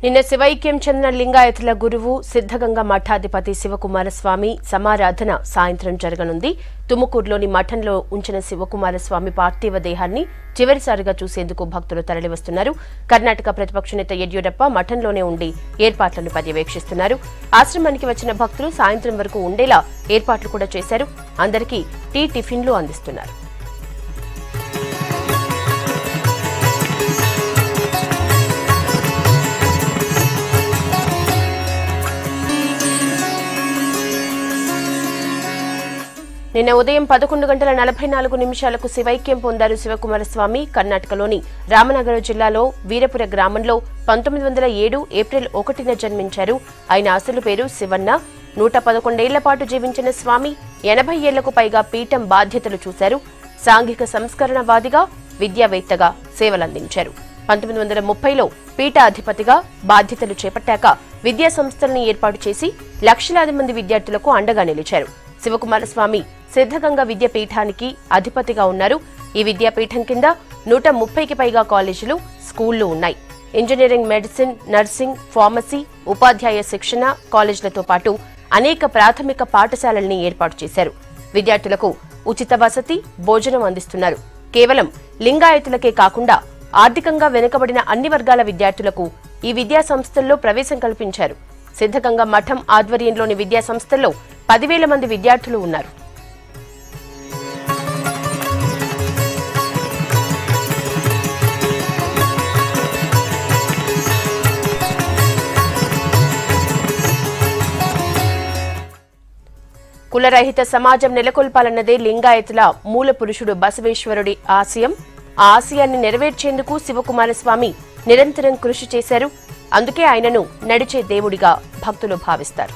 నిన్న శివైక్యం చెందిన లింగాయతుల గురువు సిద్ధగంగ మఠాధిపతి శివకుమారస్వామి సమారాధన సాయంత్రం జరగనుంది. తుముకూరులోని మఠంలో ఉంచిన శివకుమారస్వామి పార్థివ దేహాన్ని చివరిసారిగా చూసేందుకు భక్తులు తరలివస్తున్నారు. కర్ణాటక ప్రతిపక్ష నేత యడ్యూరప్ప మఠంలోనే ఉండి ఏర్పాట్లను పర్యవేక్షిస్తున్నారు. ఆశ్రమానికి వచ్చిన భక్తులు సాయంత్రం వరకు ఉండేలా ఏర్పాట్లు కూడా చేశారు. అందరికీ టీ, టిఫిన్లు అందిస్తున్నారు. నిన్న ఉదయం 11:44 శివైక్యం పొందారు శివకుమారస్వామి. కర్ణాటకలోని రామనగర జిల్లాలో వీరపుర గ్రామంలో 1907 ఏప్రిల్ 1న జన్మించారు. ఆయన అసలు పేరు శివన్న. 111 ఏళ్ల పాటు జీవించిన స్వామి 80 ఏళ్లకు పైగా పీఠం బాధ్యతలు చూశారు. సాంఘిక సంస్కరణవాదిగా, విద్యావేత్తగా సేవలందించారు. 1930లో పీఠాధిపతిగా బాధ్యతలు చేపట్టాక విద్యా సంస్థలను ఏర్పాటు చేసి లక్షలాది మంది విద్యార్థులకు అండగా నిలిచారు. శివకుమారస్వామి సిద్ధగంగ విద్యాపీఠానికి అధిపతిగా ఉన్నారు. ఈ విద్యాపీఠం కింద 130కి పైగా కాలేజీలు, స్కూళ్లు ఉన్నాయి. ఇంజనీరింగ్, మెడిసిన్, నర్సింగ్, ఫార్మసీ, ఉపాధ్యాయ శిక్షణ కాలేజీలతో పాటు అనేక ప్రాథమిక పాఠశాలల్ని ఏర్పాటు చేశారు. విద్యార్థులకు ఉచిత వసతి, భోజనం అందిస్తున్నారు. కేవలం లింగాయతులకే కాకుండా ఆర్థికంగా వెనుకబడిన అన్ని వర్గాల విద్యార్థులకు ఈ విద్యా సంస్థల్లో ప్రవేశం కల్పించారు. సిద్ధగంగ మఠం ఆధ్వర్యంలోని విద్యా సంస్థల్లో 10,000 మంది విద్యార్థులు ఉన్నారు. కులరహిత సమాజం నెలకొల్పాలన్నదే లింగాయతుల మూల పురుషుడు బసవేశ్వరుడి ఆశయం. ఆ ఆశయాన్ని నెరవేర్చేందుకు శివకుమారస్వామి నిరంతరం కృషి చేశారు. అందుకే ఆయనను నడిచే దేవుడిగా భక్తులు భావిస్తారు.